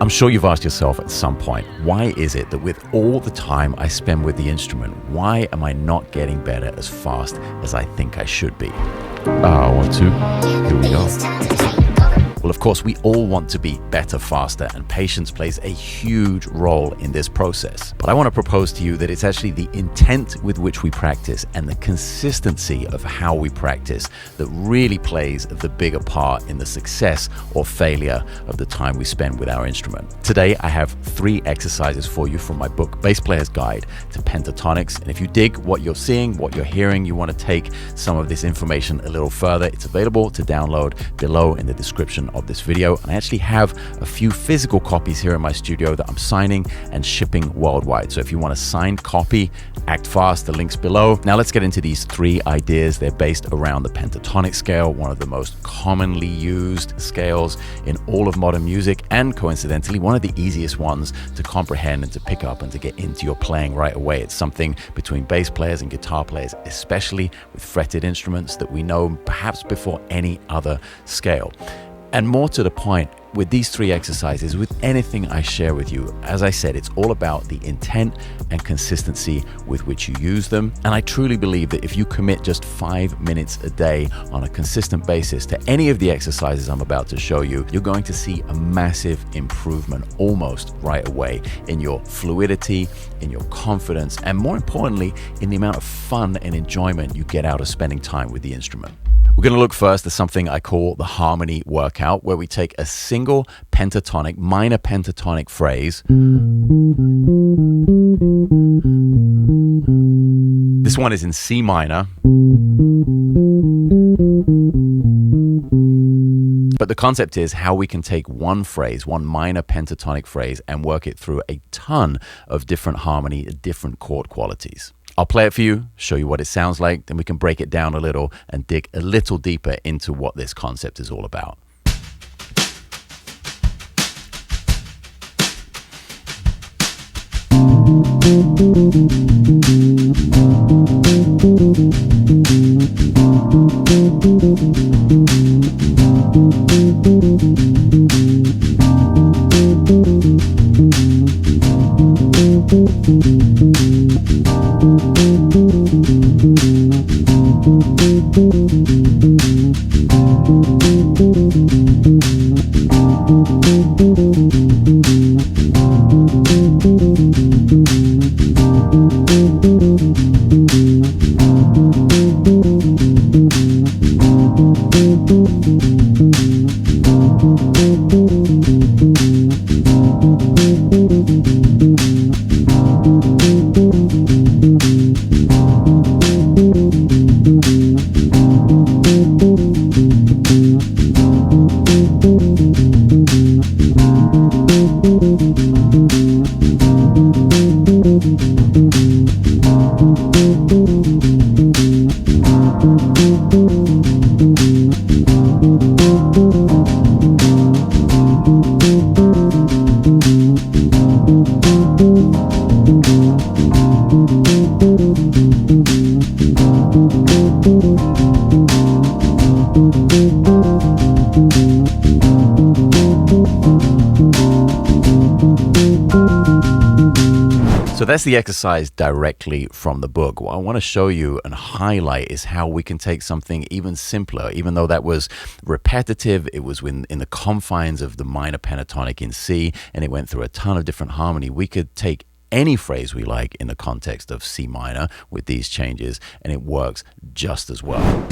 I'm sure you've asked yourself at some point, why is it that with all the time I spend with the instrument, why am I not getting better as fast as I think I should be? 1, 2, here we go. Well, of course, we all want to be better, faster, and patience plays a huge role in this process. But I want to propose to you that it's actually the intent with which we practice and the consistency of how we practice that really plays the bigger part in the success or failure of the time we spend with our instrument. Today, I have 3 exercises for you from my book, Bass Player's Guide to Pentatonics. And if you dig what you're seeing, what you're hearing, you want to take some of this information a little further, it's available to download below in the description of this video. And I actually have a few physical copies here in my studio that I'm signing and shipping worldwide. So if you want a signed copy, act fast, the link's below. Now let's get into these 3 ideas. They're based around the pentatonic scale, one of the most commonly used scales in all of modern music, and coincidentally, one of the easiest ones to comprehend and to pick up and to get into your playing right away. It's something between bass players and guitar players, especially with fretted instruments, that we know perhaps before any other scale. And more to the point, with these 3 exercises, with anything I share with you, as I said, it's all about the intent and consistency with which you use them. And I truly believe that if you commit just 5 minutes a day on a consistent basis to any of the exercises I'm about to show you, you're going to see a massive improvement almost right away in your fluidity, in your confidence, and more importantly, in the amount of fun and enjoyment you get out of spending time with the instrument. We're going to look first at something I call the harmony workout, where we take a single pentatonic, minor pentatonic phrase. This one is in C minor. But the concept is how we can take one phrase, one minor pentatonic phrase, and work it through a ton of different harmony, different chord qualities. I'll play it for you, show you what it sounds like, then we can break it down a little and dig a little deeper into what this concept is all about. So that's the exercise directly from the book. What I want to show you and highlight is how we can take something even simpler, even though that was repetitive, it was in the confines of the minor pentatonic in C, and it went through a ton of different harmony. We could take any phrase we like in the context of C minor with these changes, and it works just as well.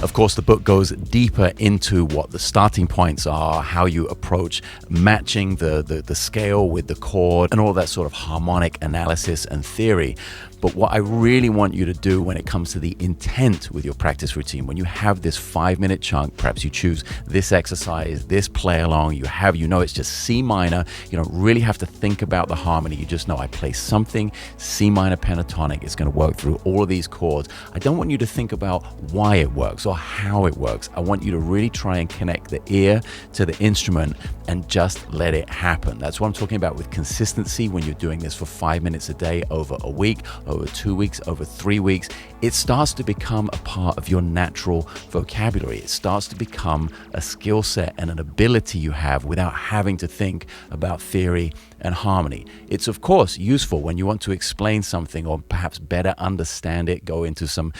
Of course, the book goes deeper into what the starting points are, how you approach matching the scale with the chord, and all that sort of harmonic analysis and theory. But what I really want you to do when it comes to the intent with your practice routine, when you have this 5-minute chunk, perhaps you choose this exercise, this play along, you know it's just C minor. You don't really have to think about the harmony. You just know I play something, C minor pentatonic. It's going to work through all of these chords. I don't want you to think about why it works or how it works. I want you to really try and connect the ear to the instrument and just let it happen. That's what I'm talking about with consistency. When you're doing this for 5 minutes a day over a week, over 2 weeks, over 3 weeks, it starts to become a part of your natural vocabulary. It starts to become a skill set and an ability you have without having to think about theory and harmony. It's of course useful when you want to explain something or perhaps better understand it, go into some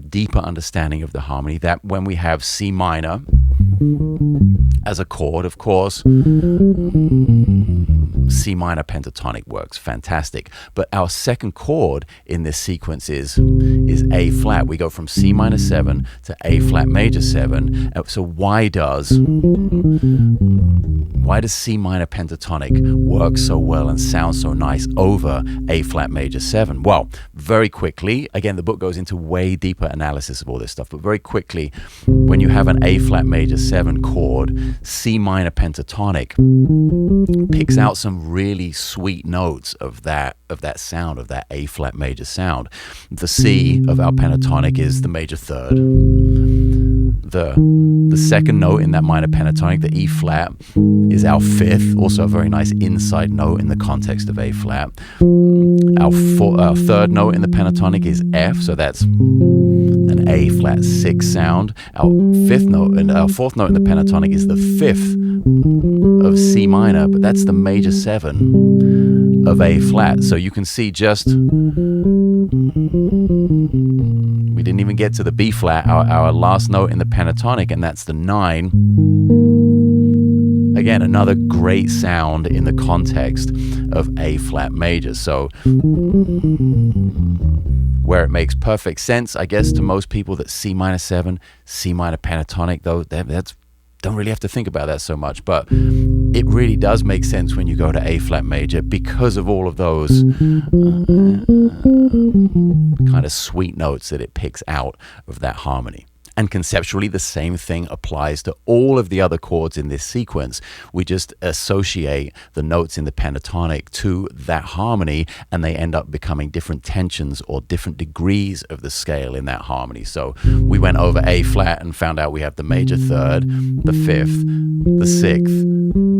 deeper understanding of the harmony. That when we have C minor as a chord, of course, C minor pentatonic works fantastic. But our second chord in this sequence is A flat. We go from C minor 7 to A flat major 7. So why does C minor pentatonic work so well and sound so nice over A flat major 7? Well, very quickly, again, the book goes into way deeper analysis of all this stuff, but very quickly, when you have an A flat major 7 chord, C minor pentatonic picks out some really sweet notes of that sound, of that A flat major sound. The C of our pentatonic is the major third. The second note in that minor pentatonic, the E flat, is our fifth, also a very nice inside note in the context of A flat. Our third note in the pentatonic is F, so that's an A flat 6 sound. Our fourth note in the pentatonic is the fifth of C minor, but that's the major 7 of A flat. So you can see we didn't even get to the B flat, our last note in the pentatonic, and that's the 9. Again, another great sound in the context of A flat major. So where it makes perfect sense, I guess, to most people that C minor 7, C minor pentatonic, though, that's don't really have to think about that so much, but it really does make sense when you go to A flat major because of all of those kind of sweet notes that it picks out of that harmony. And conceptually, the same thing applies to all of the other chords in this sequence. We just associate the notes in the pentatonic to that harmony, and they end up becoming different tensions or different degrees of the scale in that harmony. So we went over A flat and found out we have the major third, the fifth, the sixth,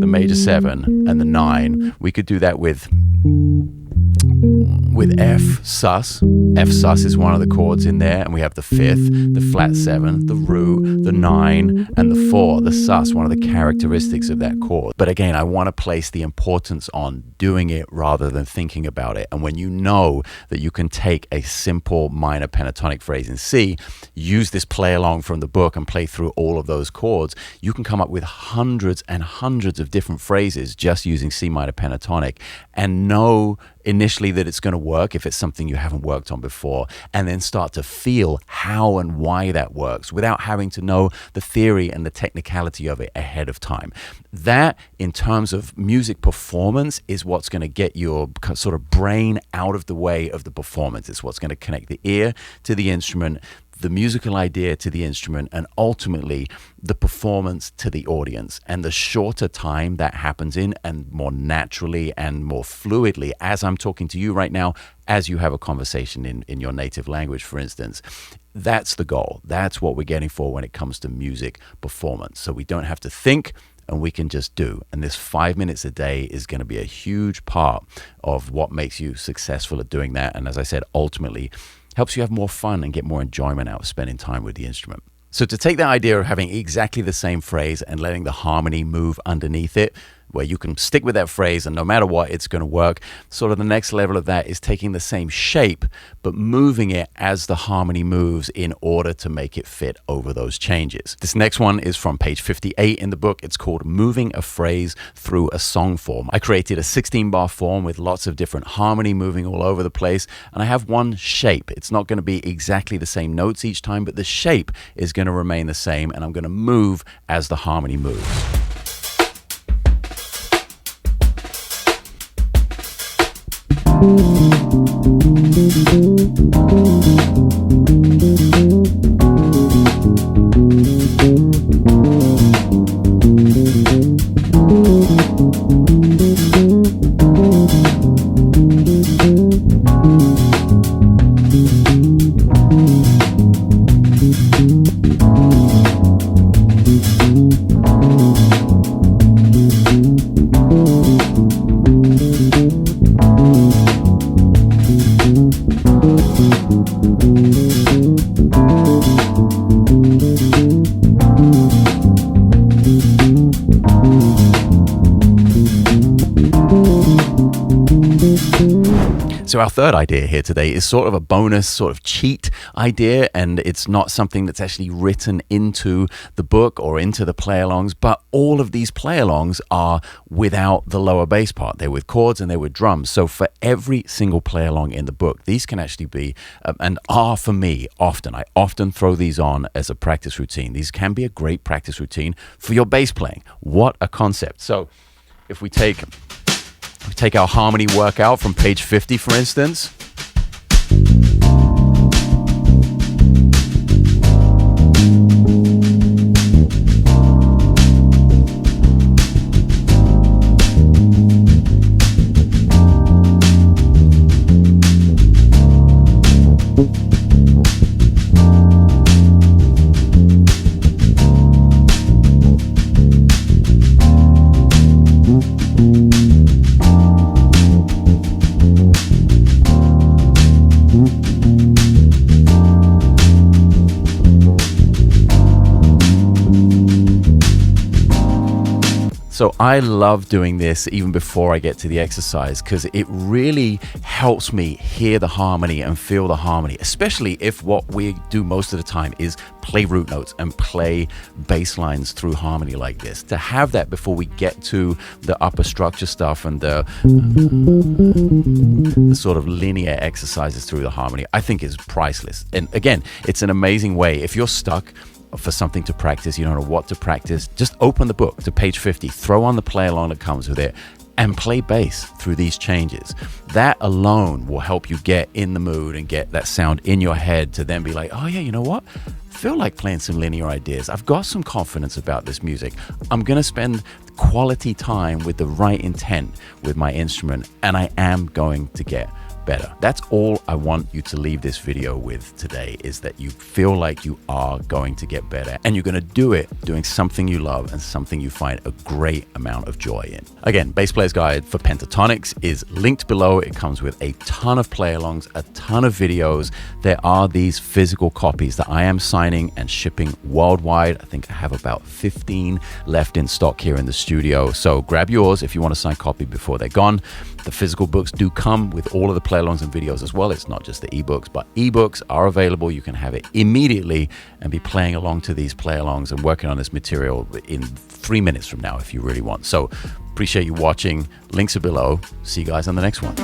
the major 7, and the 9. We could do that with F sus. F sus is one of the chords in there, and we have the fifth, the flat 7, the root, the 9, and the 4, the sus, one of the characteristics of that chord. But again, I want to place the importance on doing it rather than thinking about it. And when you know that you can take a simple minor pentatonic phrase in C, use this play along from the book and play through all of those chords, you can come up with hundreds and hundreds of different phrases just using C minor pentatonic, and know initially that it's going to work if it's something you haven't worked on before, and then start to feel how and why that works without having to know the theory and the technicality of it ahead of time. That, in terms of music performance, is what's going to get your sort of brain out of the way of the performance. It's what's going to connect the ear to the instrument, the musical idea to the instrument, and ultimately the performance to the audience. And the shorter time that happens in, and more naturally and more fluidly, as I'm talking to you right now, as you have a conversation in your native language, for instance, that's the goal. That's what we're getting for when it comes to music performance. So we don't have to think, and we can just do. And this 5 minutes a day is going to be a huge part of what makes you successful at doing that. And as I said, ultimately helps you have more fun and get more enjoyment out of spending time with the instrument. So to take that idea of having exactly the same phrase and letting the harmony move underneath it, where you can stick with that phrase and no matter what, it's going to work. Sort of the next level of that is taking the same shape, but moving it as the harmony moves in order to make it fit over those changes. This next one is from page 58 in the book. It's called Moving a Phrase Through a Song Form. I created a 16-bar form with lots of different harmony moving all over the place, and I have one shape. It's not going to be exactly the same notes each time, but the shape is going to remain the same, and I'm going to move as the harmony moves. So our third idea here today is sort of a bonus, sort of cheat idea, and it's not something that's actually written into the book or into the play-alongs, but all of these play-alongs are without the lower bass part. They're with chords and they're with drums. So for every single play-along in the book, these can actually be, and are for me often. I often throw these on as a practice routine. These can be a great practice routine for your bass playing. What a concept. So if we take our harmony workout from page 50, for instance. So I love doing this even before I get to the exercise because it really helps me hear the harmony and feel the harmony, especially if what we do most of the time is play root notes and play bass lines through harmony like this. To have that before we get to the upper structure stuff and the sort of linear exercises through the harmony, I think is priceless. And again, it's an amazing way. If you're stuck for something to practice, you don't know what to practice, just open the book to page 50, throw on the play along that comes with it, and play bass through these changes. That alone will help you get in the mood and get that sound in your head to then be like, oh yeah, you know what? I feel like playing some linear ideas. I've got some confidence about this music. I'm going to spend quality time with the right intent with my instrument, and I am going to get better. That's all I want you to leave this video with today, is that you feel like you are going to get better, and you're going to do it doing something you love and something you find a great amount of joy in. Again, Bass Player's Guide for Pentatonics is linked below. It comes with a ton of play-alongs, a ton of videos. There are these physical copies that I am signing and shipping worldwide. I think I have about 15 left in stock here in the studio. So grab yours if you want a signed copy before they're gone. The physical books do come with all of the play-alongs and videos as well. It's not just the ebooks, but ebooks are available. You can have it immediately and be playing along to these play-alongs and working on this material in 3 minutes from now if you really want. So appreciate you watching. Links are below. See you guys on the next one.